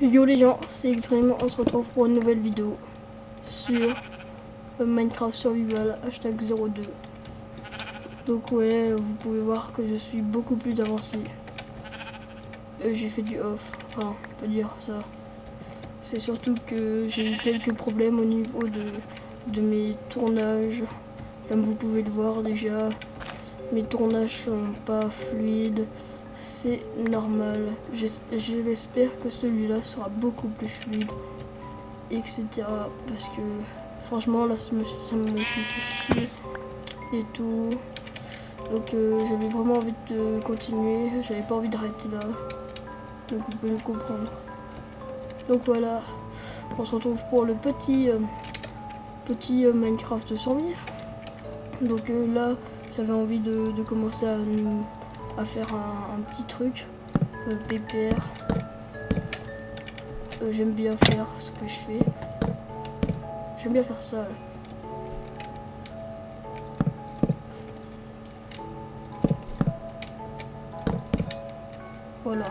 Yo les gens, c'est Extreme, on se retrouve pour une nouvelle vidéo sur Minecraft Survival #02. Donc ouais, vous pouvez voir que je suis beaucoup plus avancé. J'ai fait du off, enfin, on peut dire ça. C'est surtout que j'ai eu quelques problèmes au niveau de mes tournages. Comme vous pouvez le voir déjà, mes tournages sont pas fluides. C'est normal. J'espère que celui-là sera beaucoup plus fluide, etc. Parce que franchement là ça me fait chier et tout. Donc j'avais vraiment envie de continuer. J'avais pas envie d'arrêter là. Donc vous pouvez me comprendre. Donc voilà. On se retrouve pour le petit Minecraft de 100 000. Donc là j'avais envie de commencer à faire un petit truc. PPR. J'aime bien faire ce que je fais. J'aime bien faire ça. Là. Voilà.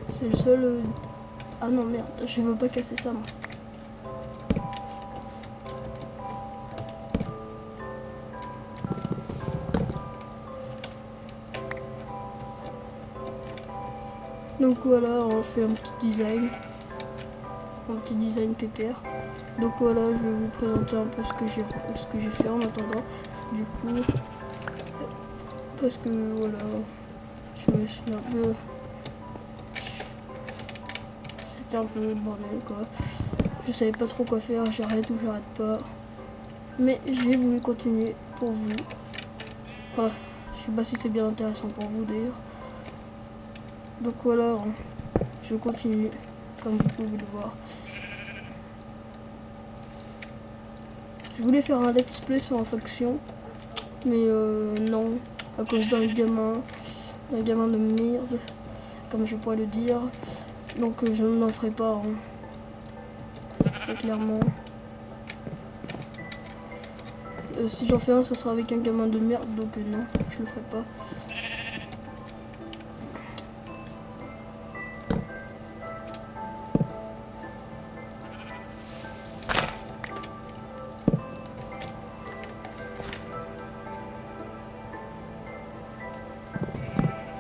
C'est le seul... Ah non merde, je veux pas casser ça moi. Donc voilà, on fait un petit design PPR. Donc voilà, je vais vous présenter un peu ce que j'ai fait en attendant. Du coup, parce que voilà, je me suis un peu... C'était un peu le bordel quoi. Je savais pas trop quoi faire, j'arrête ou j'arrête pas. Mais j'ai voulu continuer pour vous. Enfin, je sais pas si c'est bien intéressant pour vous d'ailleurs. Donc voilà, je continue, comme vous pouvez le voir. Je voulais faire un let's play sur un faction, mais non, à cause d'un gamin de merde, comme je pourrais le dire. Donc je n'en ferai pas, très clairement. Si j'en fais un, ce sera avec un gamin de merde, donc non, je le ferai pas.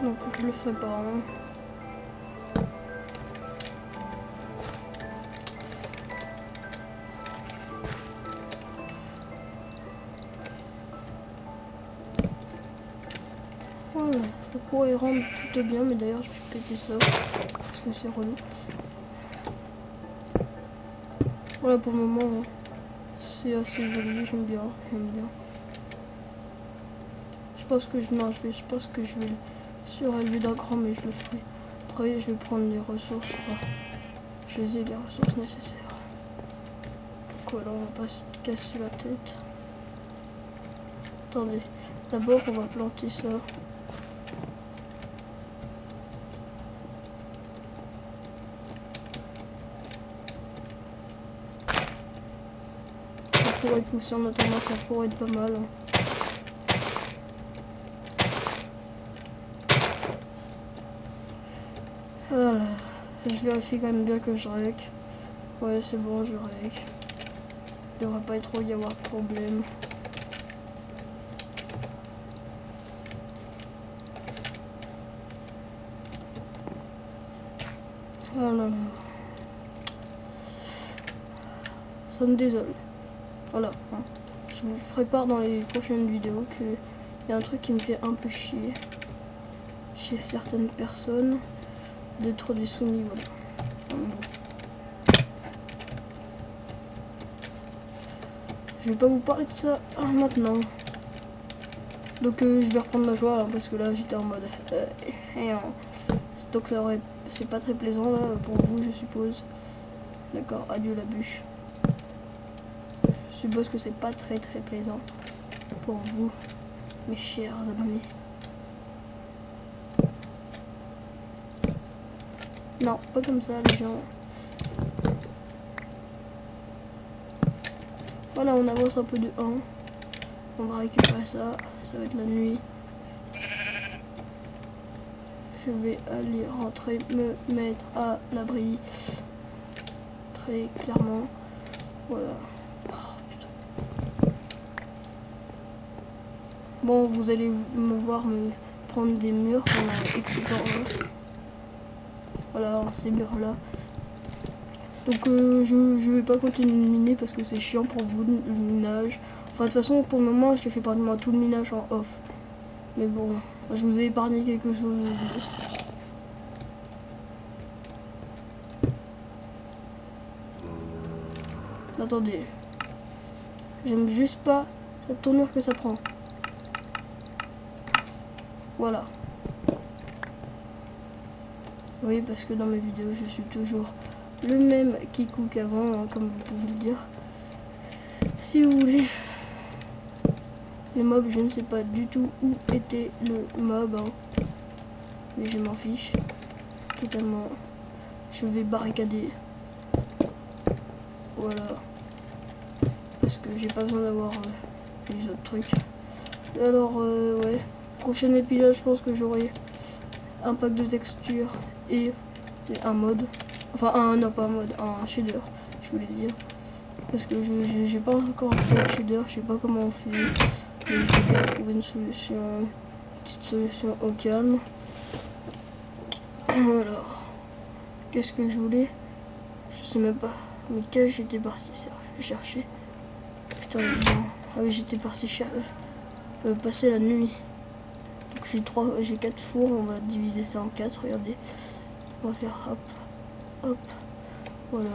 Donc je le ferai pas. Voilà, ça pourrait rendre plutôt bien, mais d'ailleurs je vais péter ça parce que c'est relou. Voilà pour le moment, c'est assez joli, j'aime bien. Je pense que je vais le surélever d'un cran, mais je le ferai. Après, je vais prendre les ressources, enfin, je les ai les ressources nécessaires. Donc voilà, on va pas se casser la tête. Attendez, d'abord on va planter ça. Ça pourrait pousser en attendant, ça pourrait être pas mal. Voilà, je vérifie quand même bien que je rec. Ouais, c'est bon, je rec. Il devrait pas trop y avoir de problème. Voilà. Ça me désole. Voilà. Je vous ferai part dans les prochaines vidéos qu'il y a un truc qui me fait un peu chier chez certaines personnes d'être des soumis. Voilà. Je vais pas vous parler de ça maintenant. Donc je vais reprendre ma joie là, parce que là j'étais en mode donc c'est pas très plaisant là pour vous je suppose. D'accord, adieu la bûche. Je suppose que c'est pas très plaisant pour vous, mes chers abonnés. Non, pas comme ça les gens. Voilà, on avance un peu de 1. On va récupérer ça. Ça ça va être la nuit. Je vais aller rentrer, me mettre à l'abri. Très clairement. Voilà. Oh, putain. Bon, vous allez me voir me prendre des murs pendant X temps. Voilà, ces murs là. Donc je vais pas continuer de miner parce que c'est chiant pour vous le minage. Enfin de toute façon pour le moment j'ai fait pratiquement tout le minage en off. Mais bon, je vous ai épargné quelque chose. Attendez. J'aime juste pas la tournure que ça prend. Voilà. Oui, parce que dans mes vidéos, je suis toujours le même Kikou qu'avant, hein, comme vous pouvez le dire. Si vous voulez. Les mobs, je ne sais pas du tout où était le mob. Hein. Mais je m'en fiche. Totalement. Je vais barricader. Voilà. Parce que j'ai pas besoin d'avoir les autres trucs. Alors, ouais. Prochain épisode, je pense que j'aurai un pack de textures et un mode. Enfin, non, pas un mode, un shader, je voulais dire. Parce que j'ai pas encore trouvé le shader, je sais pas comment on fait. Mais je vais trouver une solution, une petite solution au calme. Alors, qu'est-ce que je voulais? Je sais même pas. Mais que j'étais parti chercher. Putain, ah oui, j'étais parti passer la nuit. Donc j'ai 4 fours, on va diviser ça en 4, regardez. On va faire hop, hop, voilà.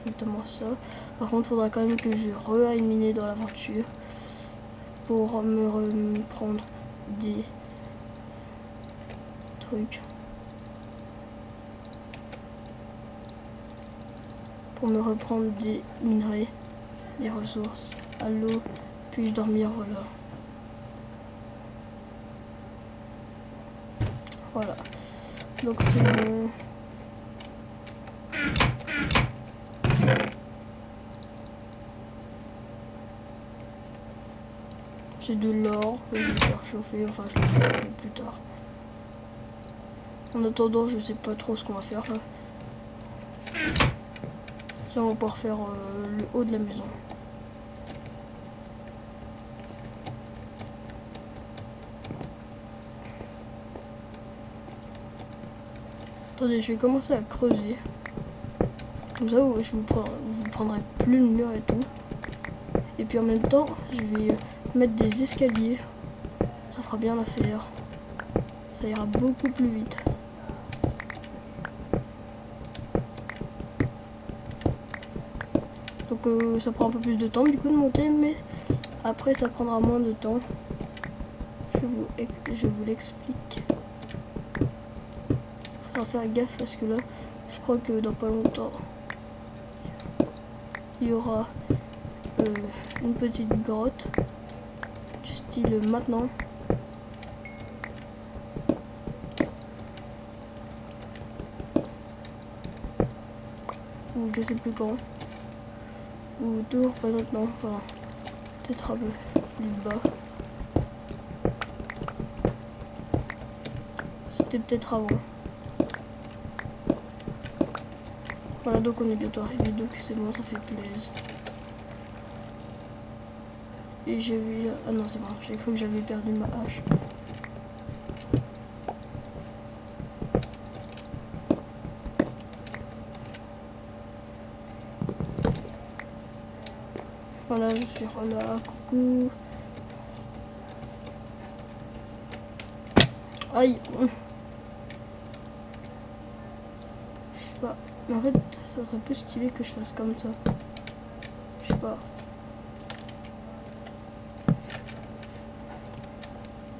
Notamment ça. Par contre, il faudra quand même que je re-aille miner dans l'aventure pour me prendre des trucs. Pour me reprendre des minerais, des ressources, à l'eau, puis dormir, voilà. Voilà. Donc c'est bon. J'ai de l'or que je vais faire chauffer, enfin je le ferai plus tard. En attendant, je sais pas trop ce qu'on va faire là. Ça, on va pouvoir faire le haut de la maison. Attendez, je vais commencer à creuser. Comme ça, vous prendrez plus le mur et tout. Et puis en même temps, je vais mettre des escaliers. Ça fera bien l'affaire. Ça ira beaucoup plus vite. Donc ça prend un peu plus de temps du coup de monter, mais après ça prendra moins de temps. Je vous l'explique. Faudra faire gaffe parce que là, je crois que dans pas longtemps, il y aura une petite grotte du style maintenant. Ou je sais plus quand. Ou toujours pas maintenant. Enfin, peut-être un peu plus bas. C'était peut-être avant. Voilà, donc on est bientôt arrivé, donc c'est bon, ça fait plaisir. Et j'ai vu... Ah non, c'est bon, j'ai cru que j'avais perdu ma hache. Voilà, je suis là, coucou. Aïe. Je sais pas. Mais en fait, ça serait plus stylé que je fasse comme ça. Je sais pas.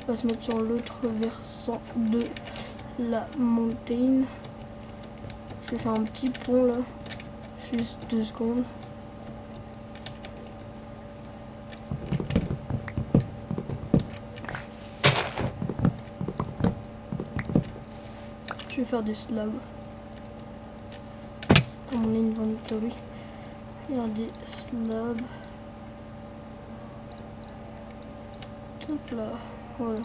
On va se mettre sur l'autre versant de la montagne. Je vais faire un petit pont là. Juste 2 secondes. Je vais faire des slabs dans mon inventory. Regardez, slabs. Hop là, voilà.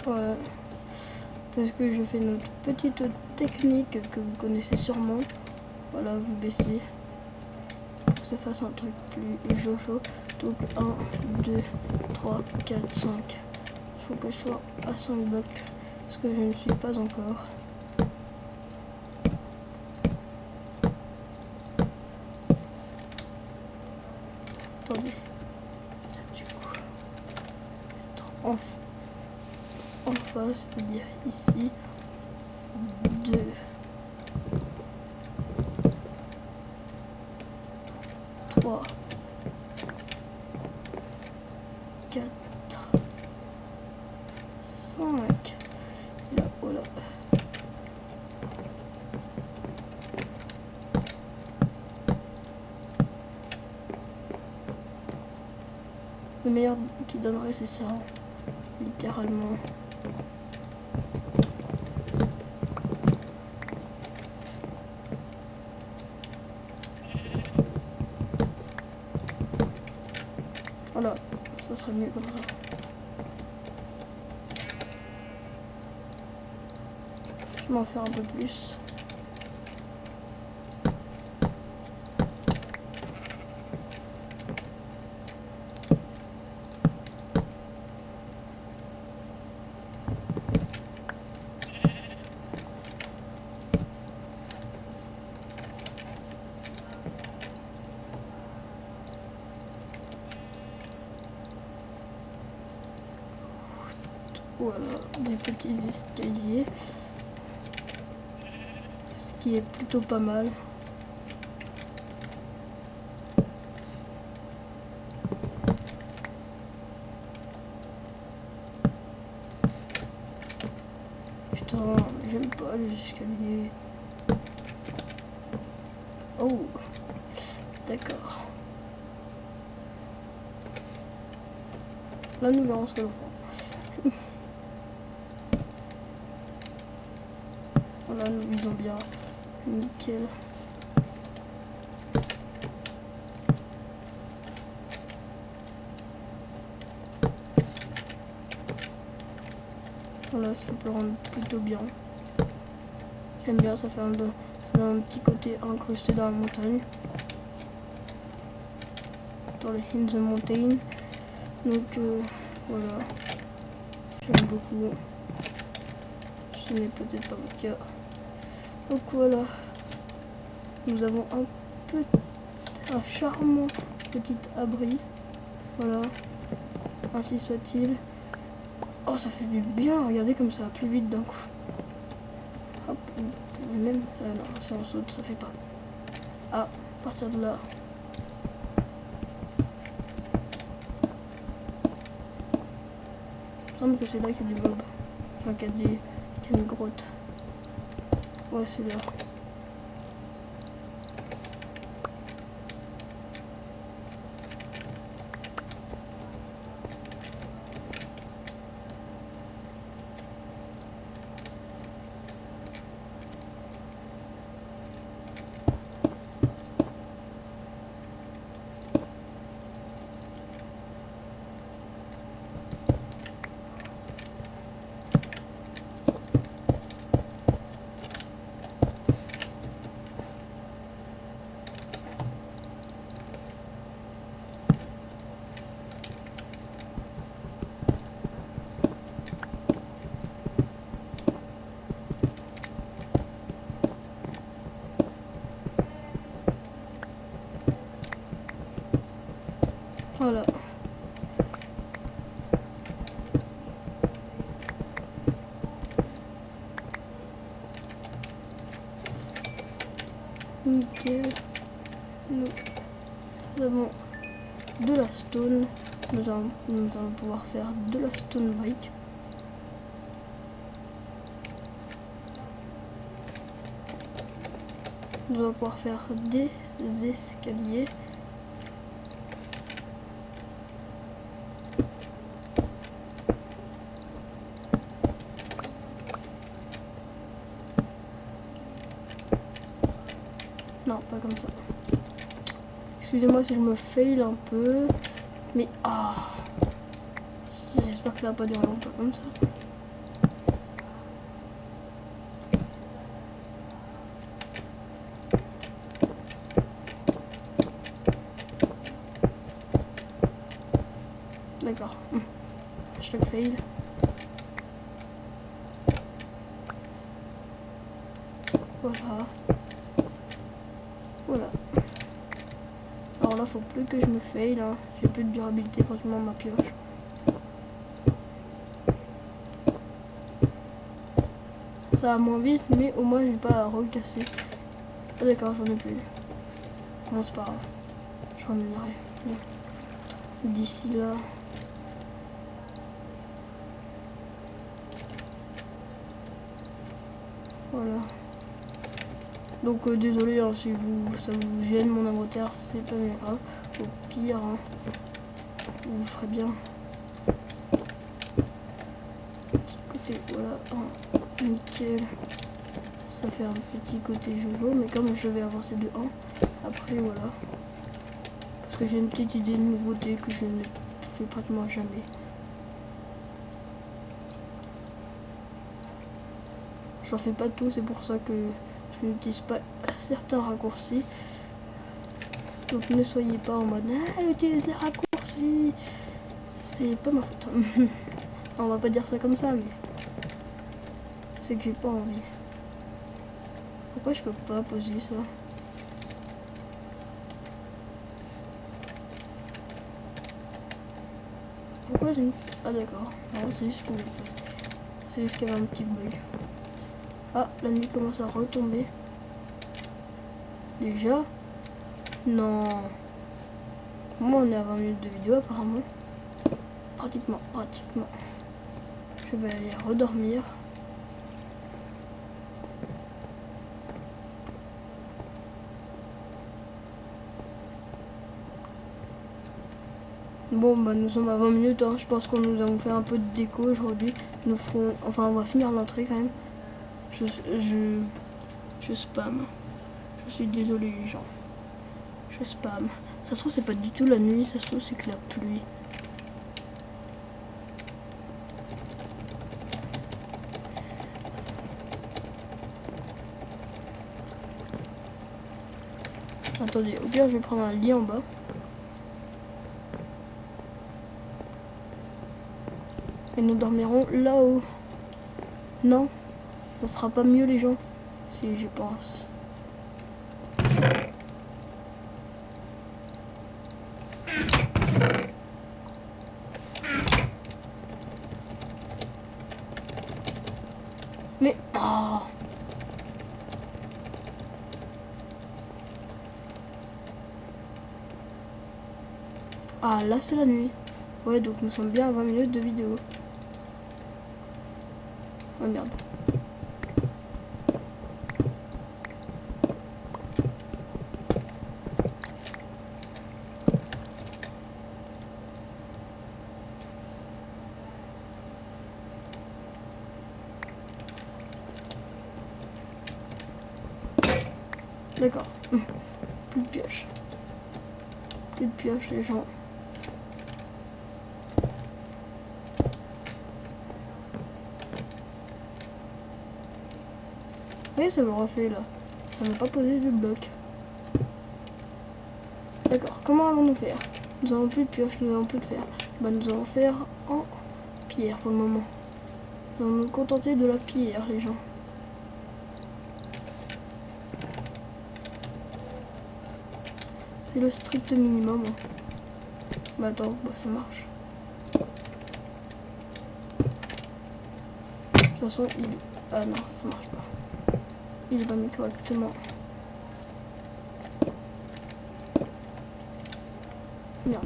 Voilà. Parce que je fais notre petite technique que vous connaissez sûrement. Voilà, vous baissez pour que ça fasse un truc plus jojo. Donc 1, 2, 3, 4, 5. Il faut que je sois à 5 blocs. Parce que je ne suis pas encore. Attendez. Du coup, mettre en face, c'est-à-dire ici. 2. 3. 4. 5. Là, voilà. Le meilleur qui donnerait, c'est ça. Littéralement. Voilà, ça serait mieux comme ça. Je vais m'en faire un peu plus. Voilà, des petits escaliers. Ce qui est plutôt pas mal. Putain, j'aime pas les escaliers. Oh, d'accord. Là, nous verrons ce que l'on prend. Voilà, nous visons bien. Nickel. Voilà, ça peut rendre plutôt bien. J'aime bien, ça fait un petit côté incrusté dans la montagne. Dans les In the Mountain. Donc voilà. J'aime beaucoup. Ce n'est peut-être pas le cas. Donc voilà. Nous avons un charmant petit abri. Voilà. Ainsi soit-il. Oh, ça fait du bien. Regardez comme ça va plus vite d'un coup. Hop. Et même. Non, si on saute, ça fait pas. Ah, à partir de là. Il me semble que c'est là qu'il y a des mobs. Enfin, qu'il y a une grotte. Ouais, c'est là. Voilà. Nickel. Nous avons de la stone. Nous allons pouvoir faire de la stone brick. Nous allons pouvoir faire des escaliers. Non, pas comme ça. Excusez-moi si je me fail un peu. Mais ah, j'espère que ça va pas durer longtemps comme ça. D'accord. Hashtag fail. Voilà. Voilà. Alors là, faut plus que je me fail. Hein. J'ai plus de durabilité pratiquement ma pioche. Ça va moins vite, mais au moins j'ai pas à recasser. Ah d'accord, j'en ai plus. Bon, c'est pas grave. Je ramènerai. D'ici là. Voilà. Donc désolé hein, si ça vous gêne mon inventaire, c'est pas bien grave. Au pire, hein, vous ferez bien. Côté, voilà, hein, nickel. Ça fait un petit côté jojo, mais comme je vais avancer de 1, après voilà. Parce que j'ai une petite idée de nouveauté que je ne fais pratiquement jamais. Je n'en fais pas tout, c'est pour ça que je n'utilise pas certains raccourcis. Donc ne soyez pas en mode ah, utilise les raccourcis. C'est pas ma faute. On va pas dire ça comme ça, mais c'est que j'ai pas envie. Pourquoi je peux pas poser ça? Pourquoi j'ai une... Ah d'accord. Non, c'est juste pour les poser. C'est juste qu'il y avait un petit bug. Ah, la nuit commence à retomber. Déjà? Non. Moi, on est à 20 minutes de vidéo apparemment. Pratiquement. Je vais aller redormir. Bon bah nous sommes à 20 minutes, hein. Je pense qu'on nous avons fait un peu de déco aujourd'hui. Enfin on va finir l'entrée quand même. Je spam. Je suis désolé les gens. Je spam. Ça se trouve c'est pas du tout la nuit, ça se trouve c'est que la pluie. Attendez, au pire je vais prendre un lit en bas. Et nous dormirons là-haut. Non, ça sera pas mieux les gens. Si je pense. Mais ah. Ah là c'est la nuit. Ouais donc nous sommes bien à 20 minutes de vidéo. Oh merde. D'accord. Plus de pioche. Plus de pioche les gens. Oui, ça me refait là. Ça n'a pas posé de bloc. D'accord, comment allons-nous faire? Nous avons plus de pioche, nous avons plus de fer. Bah, nous allons faire en pierre pour le moment. Nous allons nous contenter de la pierre, les gens. C'est le strict minimum. Bah attends, bah, ça marche. De toute façon, il... Ah non, ça marche pas. Il est pas mis correctement. Merde.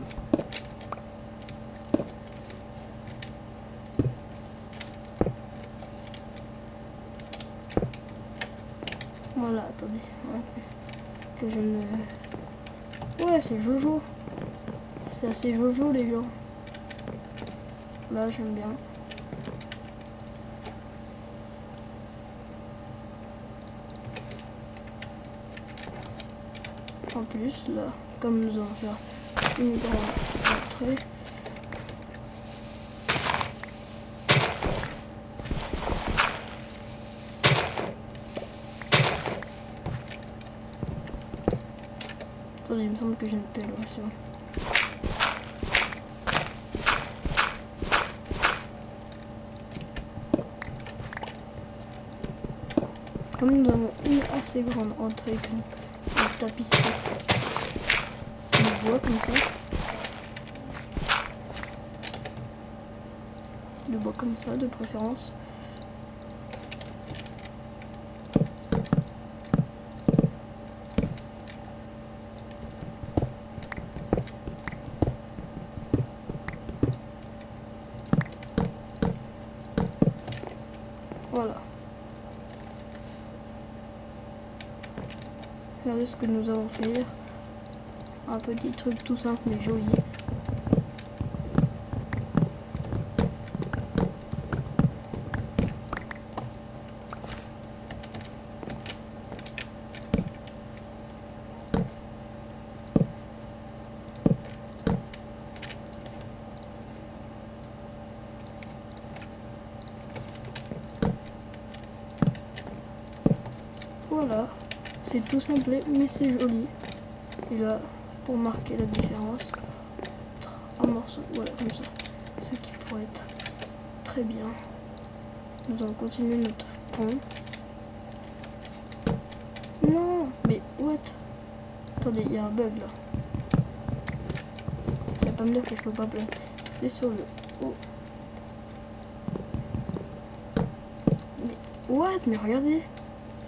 Voilà, attendez. Que je ne... Ouais, c'est Jojo. C'est assez Jojo, les gens. Là, j'aime bien. plus là, comme nous allons faire une grande entrée. Attendez, il me semble que j'ai une pelle aussi. Comme nous avons une assez grande entrée comme la tapisserie du bois comme ça. Du bois comme ça de préférence. Voilà. Regardez ce que nous allons faire. Un petit truc tout simple mais joli. Voilà, c'est tout simple mais c'est joli. Et là, pour marquer la différence, un morceau, voilà comme ça, ce qui pourrait être très bien. Nous allons continuer notre pont. Non, mais what? Attendez, il y a un bug là. Ça va pas me dire que je peux pas placer. C'est sur le haut. Mais what? Mais regardez,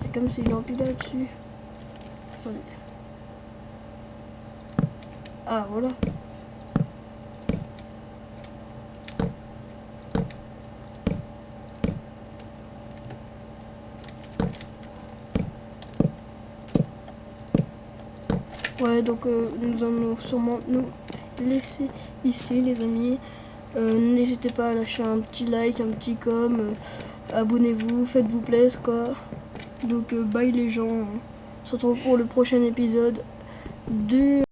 c'est comme si j'empilais là-dessus. Attendez. Ah voilà. Ouais, donc nous allons sûrement nous laisser ici les amis. N'hésitez pas à lâcher un petit like, un petit abonnez-vous, faites-vous plaisir quoi. Donc bye les gens, on se retrouve pour le prochain épisode du